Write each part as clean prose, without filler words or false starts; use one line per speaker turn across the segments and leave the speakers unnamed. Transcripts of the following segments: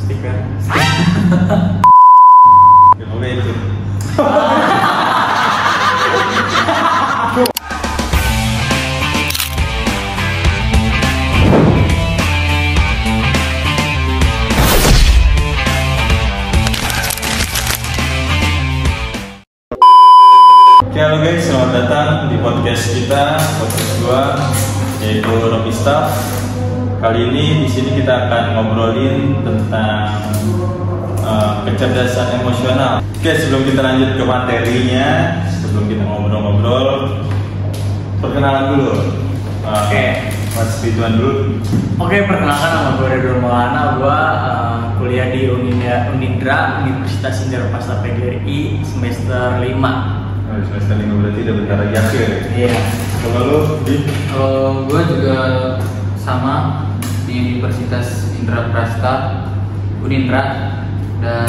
Stiker.
Oke itu. Oke, halo guys, selamat datang di podcast kita, podcast gua, yaitu Robista. Kali ini di sini kita akan ngobrolin tentang kecerdasan emosional. Oke, sebelum kita lanjut ke materinya, sebelum kita ngobrol-ngobrol, perkenalan dulu.
Oke.
Mas Ridwan dulu.
Oke, perkenalkan nama gue Ridwan Maulana. Gue kuliah di Unindra, Universitas Indra Prasta PGRI semester 5.
Semester 5 berarti udah bentar lagi akhir.
Iya.
Kalau lu di?
Kalau gue juga sama di Universitas Indra Prasta Unindra, dan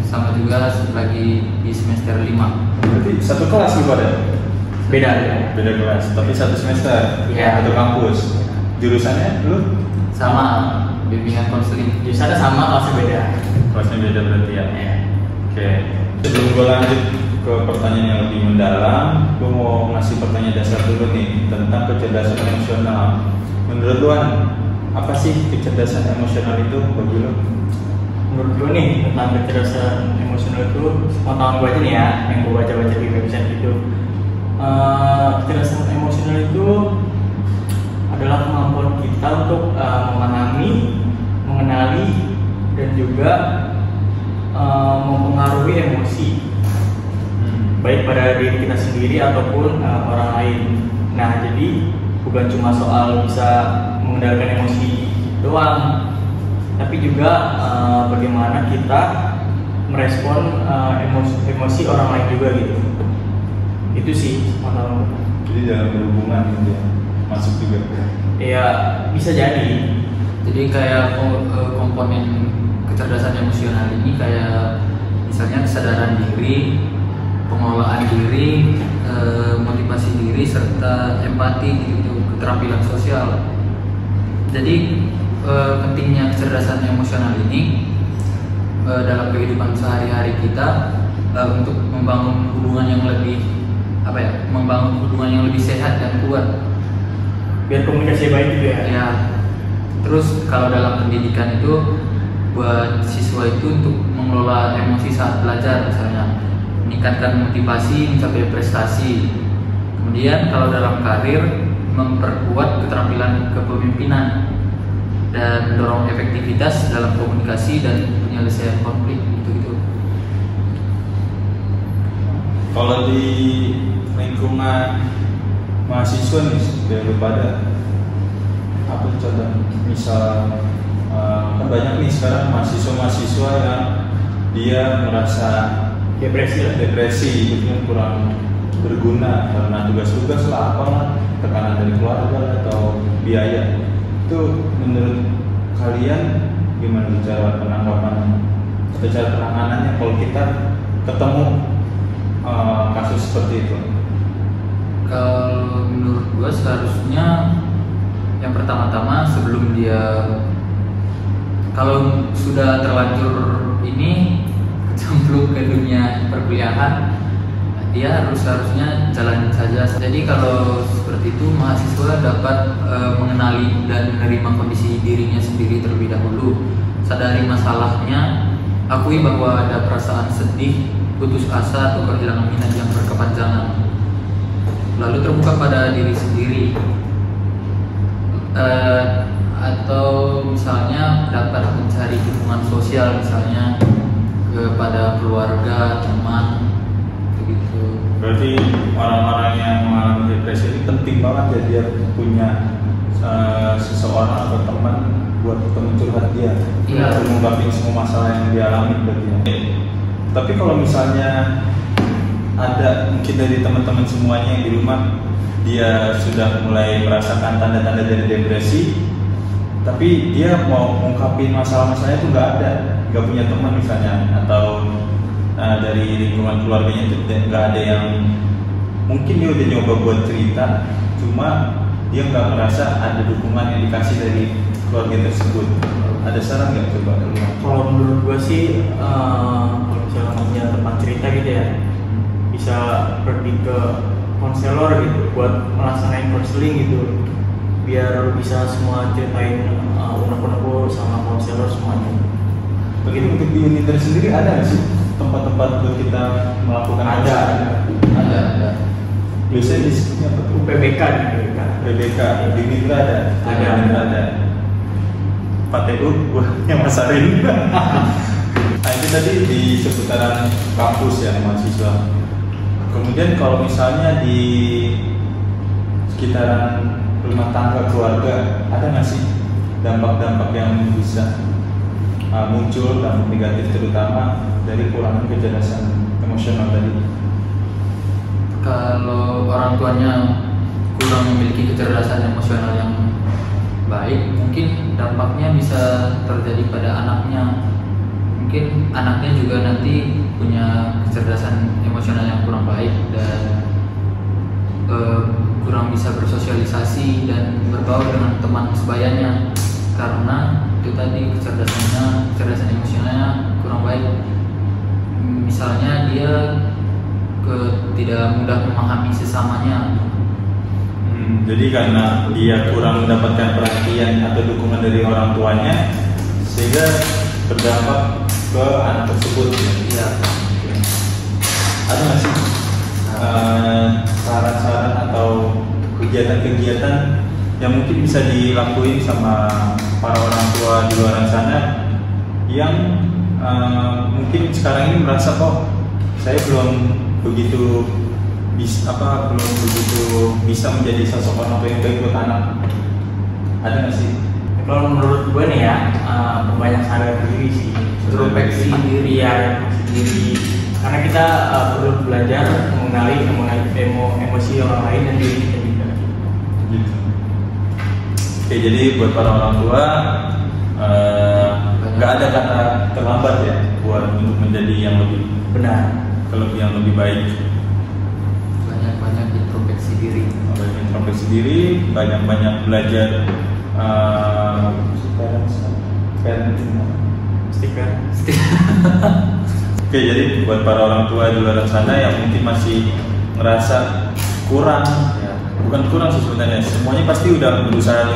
sama juga lagi di semester 5.
Berarti satu kelas lu pada?
Beda.
Beda kelas, tapi satu semester.
Iya.
Satu kampus. Jurusannya lu?
Sama bimbingan konseling.
Jurusannya sama, kelasnya beda.
Kelasnya beda berarti ya?
Iya.
Oke. Sebelum gue lanjut ke pertanyaan yang lebih mendalam, gue mau ngasih pertanyaan dasar dulu nih tentang kecerdasan emosional. Menurut lu, apa sih kecerdasan emosional itu bagi lu?
Menurut gue nih tentang kecerdasan emosional itu, pengetahuan gue aja nih ya, yang gue baca-baca di website itu. Kecerdasan emosional itu adalah kemampuan kita untuk memahami, mengenali, dan juga mempengaruhi emosi, baik pada diri kita sendiri ataupun orang lain. Nah, jadi bukan cuma soal bisa mengendalikan emosi doang, tapi juga bagaimana kita merespon emosi orang lain juga gitu. Itu sih pengetahuan.
Jadi dalam berhubungan gitu ya, masuk juga.
Ya bisa jadi.
Jadi kayak komponen kecerdasan emosional ini kayak misalnya kesadaran diri, pengelolaan diri, motivasi diri, serta empati gitu, keterampilan sosial. Jadi pentingnya kecerdasan emosional ini dalam kehidupan sehari-hari kita untuk membangun hubungan yang lebih membangun hubungan yang lebih sehat dan kuat.
Biar komunikasi baik juga ya.
Ya. Terus kalau dalam pendidikan itu buat siswa itu untuk mengelola emosi saat belajar, misalnya meningkatkan motivasi mencapai prestasi. Kemudian kalau dalam karir, memperkuat keterampilan kepemimpinan dan mendorong efektivitas dalam komunikasi dan penyelesaian konflik gitu.
Kalau di lingkungan mahasiswa nih, biar lu pada apa contoh, misal kan banyak nih sekarang mahasiswa yang dia merasa depresi itu kan kurang berguna karena tugas-tugas lah, apalah, tekanan dari keluarga atau biaya. Itu menurut kalian gimana cara penanggapan atau cara penanganannya kalau kita ketemu kasus seperti itu?
Kalau menurut gua seharusnya yang pertama-tama sebelum dia, kalau sudah terlanjur ini kecemplung ke dunia perkuliahan, dia harusnya jalanin saja. Jadi kalau seperti itu, mahasiswa dapat mengenali dan menerima kondisi dirinya sendiri terlebih dahulu, sadari masalahnya, akui bahwa ada perasaan sedih, putus asa atau kehilangan minat yang berkepanjangan, lalu terbuka pada diri sendiri. Atau misalnya dapat mencari dukungan sosial, misalnya kepada keluarga, teman, begitu.
Berarti orang-orang yang mengalami depresi ini penting banget ya dia punya seseorang atau teman buat teman curhat dia,
Iya.
untuk mengungkapin semua masalah yang dia alami berarti ya. Tapi kalau misalnya ada mungkin dari teman-teman semuanya yang di rumah dia sudah mulai merasakan tanda-tanda dari depresi, tapi dia mau mengungkapin masalah-masalahnya itu nggak punya teman misalnya, atau dari lingkungan keluarganya itu nggak ada yang mungkin dia udah nyoba buat cerita, cuma dia nggak merasa ada dukungan yang dikasih dari keluarga tersebut. Ada saran nggak coba?
Kalau menurut gue sih, kalau misalnya punya tempat cerita gitu ya, bisa pergi ke konselor gitu buat melaksanain konseling gitu, biar bisa semua ceritain unek-unek sama konselor semuanya.
Begitu untuk di Uniter sendiri ada nggak sih tempat-tempat buat kita melakukan
Ada.
Biasanya disebutnya apa tuh?
PBK gitu kan.
PBK di Mitra ada. PTU yang Mas Arin. Nah itu tadi di seputaran kampus ya mahasiswa. Kemudian kalau misalnya di sekitaran rumah tangga keluarga, ada nggak sih dampak-dampak yang bisa muncul, dampak negatif terutama dari kurangan kecerdasan emosional tadi?
Kalau orang tuanya kurang memiliki kecerdasan emosional yang baik, mungkin dampaknya bisa terjadi pada anaknya. Mungkin anaknya juga nanti punya kecerdasan emosional yang kurang baik dan kurang bisa bersosialisasi dan berbaur dengan teman sebayanya, karena itu tadi kecerdasan emosionalnya kurang baik. Misalnya dia tidak mudah memahami sesamanya.
Jadi karena dia kurang mendapatkan perhatian atau dukungan dari orang tuanya, sehingga berdampak ke anak tersebut.
Iya.
Ada nggak sih saran-saran atau kegiatan-kegiatan yang mungkin bisa dilakuin sama para orang tua di luar sana yang mungkin sekarang ini merasa kok saya belum begitu bisa menjadi sosok orang tua yang baik buat anak? Ada nggak sih?
Kalau menurut gue nih ya, perbanyak sadar diri sih, introspeksi diri ya, diri. Karena kita perlu belajar mengenali emosi orang lain dan diri kita juga.
Gitu. Oke, jadi buat para orang tua nggak ada kata terlambat ya buat untuk menjadi yang lebih
benar,
yang lebih baik.
Banyak introspeksi diri.
Introspeksi diri, banyak belajar.
Stiker.
Oke, jadi buat para orang tua di luar sana yang mungkin masih ngerasa kurang, ya, bukan kurang sih sebenarnya, semuanya pasti udah berusaha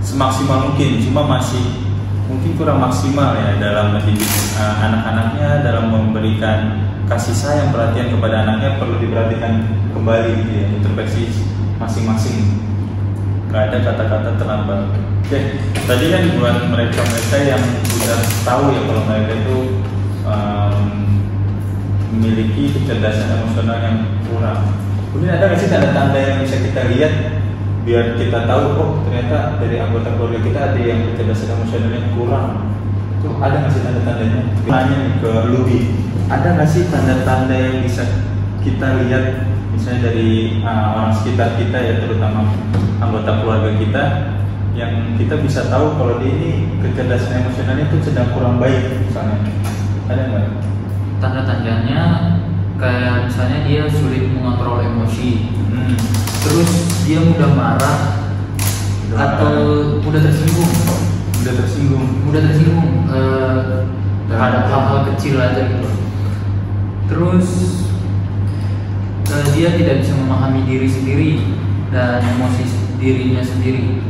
semaksimal mungkin, cuma masih mungkin kurang maksimal ya dalam mendidik anak-anaknya, dalam memberikan kasih sayang, perhatian kepada anaknya, perlu diperhatikan kembali gitu ya, introspeksi masing-masing. Gak ada kata-kata terlambat. Oke, tadi kan buat mereka yang sudah tahu ya kalau mereka itu memiliki kecerdasan emosional yang kurang. Kemudian ada nggak sih tanda-tanda yang bisa kita lihat biar kita tahu oh ternyata dari anggota keluarga kita ada yang kecerdasan emosionalnya kurang? Itu ada nggak sih tanda-tandanya? Tanya ke Lubi, ada nggak sih tanda-tanda yang bisa kita lihat misalnya dari orang sekitar kita ya, terutama anggota keluarga kita, yang kita bisa tahu kalau dia ini kecerdasan emosionalnya itu sedang kurang baik misalnya? Ada nggak?
Tanda-tandanya kayak misalnya dia sulit mengontrol emosi, terus dia mudah marah atau mudah tersinggung terhadap hal-hal kecil aja gitu. Terus dia tidak bisa memahami diri sendiri dan emosi dirinya sendiri.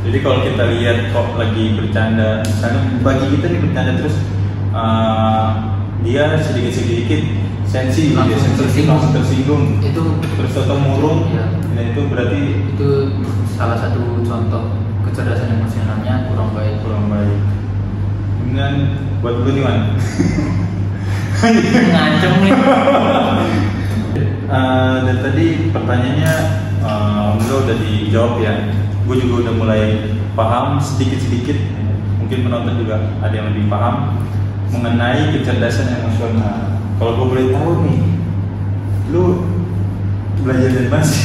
Jadi kalau kita lihat kok lagi bercanda, misalnya bagi kita nih bercanda terus dia sedikit sensi, langsung tersinggung. Itu terus atau murung, ya. Nah itu berarti
itu salah satu contoh kecerdasan emosionalnya kurang baik.
Kemudian buat gue nih Wan,
ngancem nih.
Dan tadi pertanyaannya alhamdulillah udah dijawab ya. Gue juga udah mulai paham sedikit-sedikit. Mungkin penonton juga ada yang lebih paham mengenai kecerdasan emosional. Kalau gue boleh tahu nih, lu belajar dari mana sih?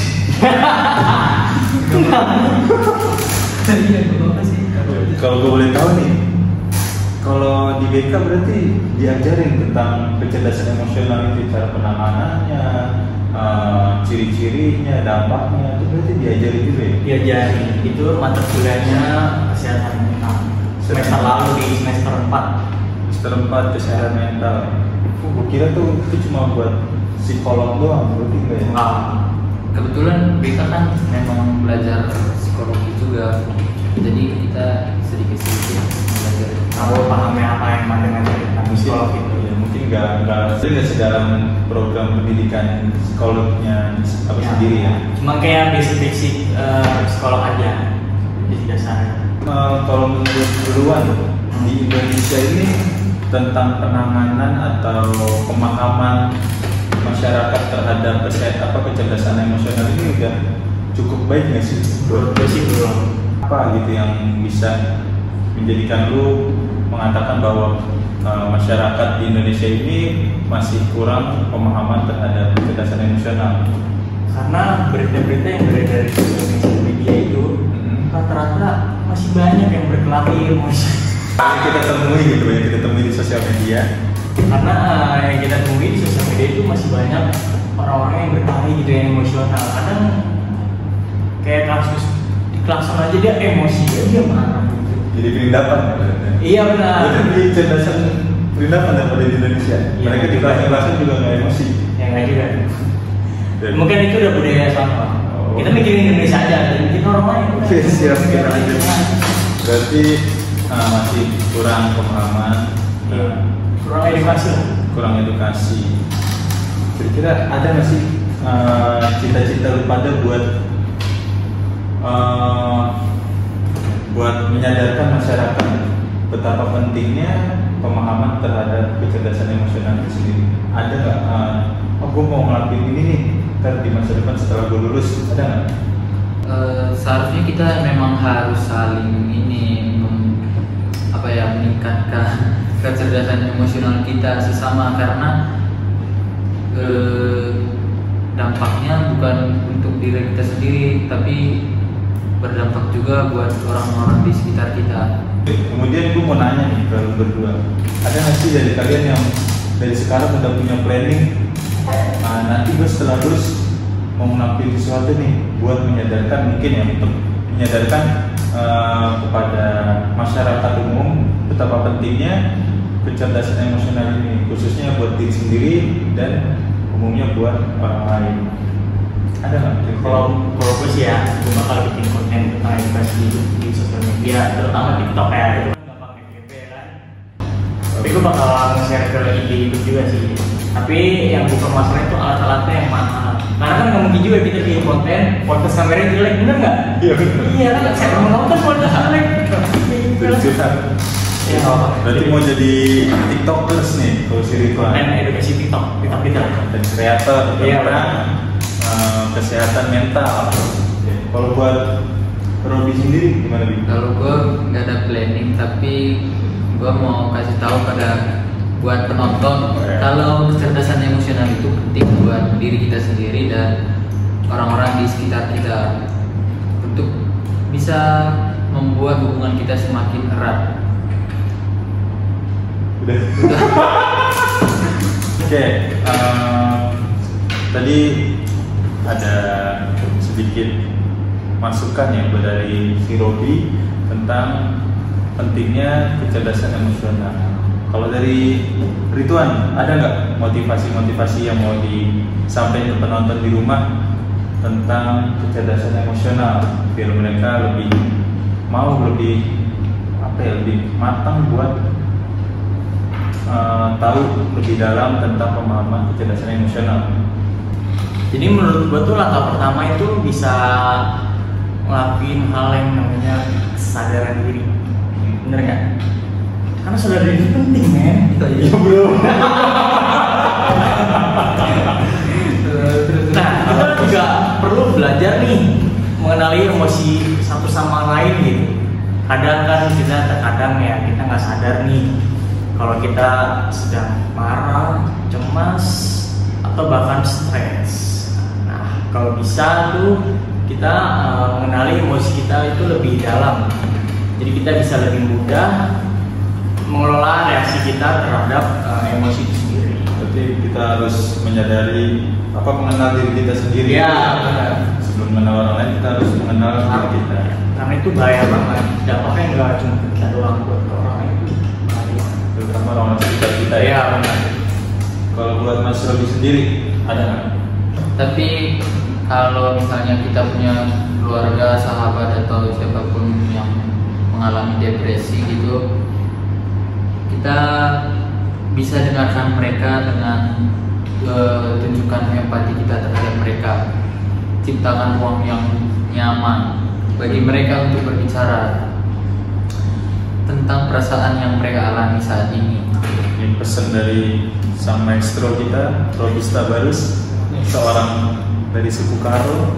Kalau gue boleh tahu nih, kalau di BK berarti diajarin tentang kecerdasan emosional itu, cara penanganannya, ciri-cirinya, dampaknya, itu berarti diajari juga ya?
Diajari, itu mata kuliahnya kesehatan mental. Semester lalu di semester 4.
Semester 4 kesehatan mental. Gue kira tuh itu cuma buat psikolog doang, berarti enggak ya?
Nah,
Kebetulan BK kan memang belajar psikologi juga, jadi kita sedikit-sedikit belajar.
tahu pahamnya apa yang mana dengan tentang psikolog itu.
Ya, mungkin nggak sedalam program pendidikan psikolognya apa sendiri ya.
Cuma kayak basic psikolog aja, basic dasar.
Kalau menurut duluan di Indonesia ini tentang penanganan atau pemahaman masyarakat terhadap kecerdasan emosional ini udah cukup baik nggak sih?
Menurut gue sih belum.
Apa gitu yang bisa menjadikan lu mengatakan bahwa masyarakat di Indonesia ini masih kurang pemahaman terhadap kecerdasan emosional?
Karena berita-berita yang beredar di sosial media itu rata-rata masih banyak yang berkelahi emosi.
Kita temui gitu ya, kita temui di sosial media.
Karena yang kita temui di sosial media itu masih banyak orang-orang yang berkelahi gitu, yang emosional. Kadang kayak kasus di klakson aja dia emosi, dia marah gitu.
Jadi perindapan ya?
Iya benar.
Jadi kecerdasan perindapan daripada di Indonesia.
Iya,
Mereka di klakson juga nggak emosi.
Ya nggak juga.
Dan
Mungkin itu udah budaya sama.
Oh.
Kita mikirin Indonesia aja, bikin orang lain.
Oke, siap. Berarti masih kurang pemahaman,
Kurang edukasi lah.
kurang edukasi. Kira-kira ada nggak sih cita-cita lu pada buat menyadarkan masyarakat betapa pentingnya pemahaman terhadap kecerdasan emosional itu sendiri? Ada nggak? Gue mau ngelakuin ini nih, ntar di masa depan setelah gue lulus, ada nggak?
Seharusnya kita memang harus saling meningkatkan kecerdasan emosional kita sesama, karena dampaknya bukan untuk diri kita sendiri, tapi berdampak juga buat orang-orang di sekitar kita.
Kemudian gue mau nanya nih ke lu berdua, ada nggak sih dari kalian yang dari sekarang udah punya planning, nanti gue setelah lulus mau ngelakuin sesuatu nih buat menyadarkan, mungkin ya untuk menyadarkan kepada masyarakat umum betapa pentingnya kecerdasan emosional ini, khususnya buat diri sendiri dan umumnya buat orang lain. Ada nggak?
Kalau gue sih ya, gue bakal bikin konten tentang edukasi di sosial media, terutama TikTok ya. Itu kan gampang FYP kan. Tapi gue bakal nge-share ke IG itu juga sih. Tapi yang gue permasalahin itu alat-alatnya yang mahal. Karena kan nggak mungkin juga kita bikin konten, kualitas kameranya jelek, bener nggak?
Iya benar.
Iya kan, saya mau nonton kualitas jelek.
Curhat.
Ya nggak apa-apa.
Berarti mau jadi TikTokers nih, kalau si Ridwan.
Konten edukasi TikTok kita.
Dan kreator
Iya,
tentang kesehatan mental. Kalau buat Robi sendiri gimana Bi?
Kalau gue nggak ada planning, tapi gue mau kasih tahu buat penonton kalau kecerdasan emosional itu penting buat diri kita sendiri dan orang-orang di sekitar kita untuk bisa membuat hubungan kita semakin erat.
Udah. Oke, tadi ada sedikit masukan ya dari si Robi tentang pentingnya kecerdasan emosional. Kalau dari Ridwan, ada nggak motivasi-motivasi yang mau disampaikan ke penonton di rumah tentang kecerdasan emosional biar mereka lebih matang buat tahu lebih dalam tentang pemahaman kecerdasan emosional?
Jadi menurut gue tuh langkah pertama itu bisa ngelakuin hal yang namanya kesadaran diri. Bener nggak? Karena sadar diri itu penting, men.
Iya bro.
Nah, kita juga perlu belajar nih mengenali emosi satu sama lain gitu. Kadang kan terkadang ya kita nggak sadar nih kalau kita sedang marah, cemas, atau bahkan stres. Nah, kalau bisa tuh kita mengenali emosi kita itu lebih dalam. Jadi kita bisa lebih mudah mengelola reaksi kita terhadap emosi itu sendiri.
Berarti kita harus menyadari mengenal diri kita sendiri.
Ya, benar.
Sebelum mengenal orang lain kita harus mengenal diri kita.
Karena itu bahaya banget. Dampaknya nggak cuma ke kita doang, buat ke orang lain itu bahaya.
Terutama orang sekitar kita.
Ya, benar.
Kalau buat Mas Robi sendiri ada nggak?
Tapi kalau misalnya kita punya keluarga, sahabat atau siapapun yang mengalami depresi gitu, kita bisa dengarkan mereka dengan tunjukkan empati kita terhadap mereka. Ciptakan ruang yang nyaman bagi mereka untuk berbicara tentang perasaan yang mereka alami saat ini.
Ini pesan dari sang maestro kita, Robista Barus, seorang dari suku Karo.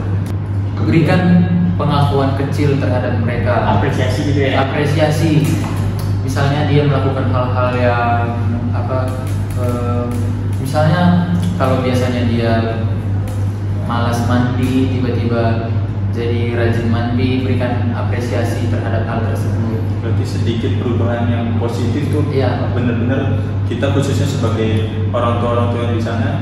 Berikan pengakuan kecil terhadap mereka.
Apresiasi gitu ya.
Apresiasi. Misalnya dia melakukan hal-hal yang misalnya kalau biasanya dia malas mandi, tiba-tiba jadi rajin mandi, berikan apresiasi terhadap hal tersebut.
Berarti sedikit perubahan yang positif tuh.
Iya.
Benar-benar kita khususnya sebagai orang tua yang di sana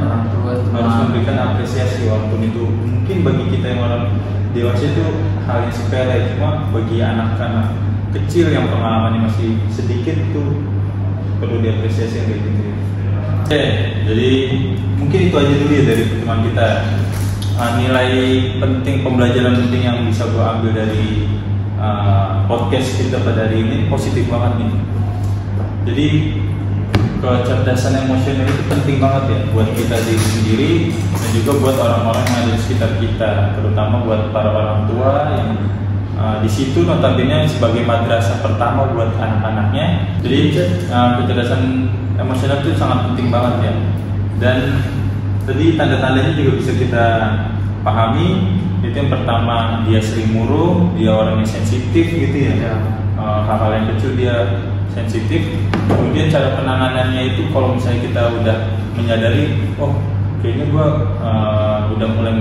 harus memberikan apresiasi, walaupun itu mungkin bagi kita yang orang dewasa itu hal yang sepele, cuma bagi anak-anak kecil yang pengalamannya masih sedikit itu perlu diapresiasi yang kayak gitu. Oke, jadi mungkin itu aja dulu ya dari pertemuan kita. Nilai penting, pembelajaran penting yang bisa gue ambil dari podcast kita pada hari ini positif banget nih. Jadi kecerdasan emosional itu penting banget ya buat kita diri sendiri dan juga buat orang-orang yang ada di sekitar kita, terutama buat para orang tua yang di situ notabene sebagai madrasah pertama buat anak-anaknya. Jadi kecerdasan emosional itu sangat penting banget ya. Dan tadi tanda-tandanya juga bisa kita pahami. Itu yang pertama, dia sering murung, dia orang yang sensitif gitu ya. Hal-hal yang kecil dia sensitif. Kemudian cara penanganannya itu kalau misalnya kita udah menyadari, oh kayaknya gua udah mulai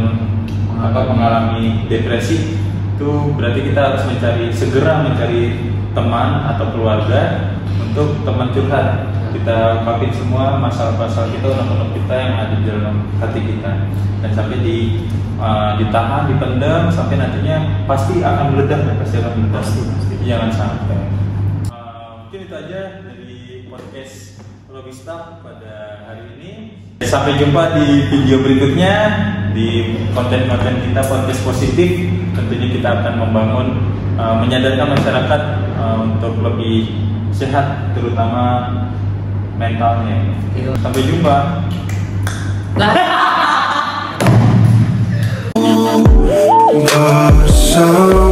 mengalami depresi, itu berarti kita harus segera mencari teman atau keluarga untuk teman curhat. Kita ungkapin semua masalah-masalah kita, unek-unek kita yang ada di dalam hati kita, dan sampai ditahan, dipendam sampai nantinya pasti akan meledak, pasti. Jangan sampai. Mungkin itu aja dari podcast Robista pada hari ini. Sampai jumpa di video berikutnya di konten-konten kita podcast positif. Tentunya kita akan membangun, menyadarkan masyarakat untuk lebih sehat, terutama mentalnya. Sampai jumpa.
So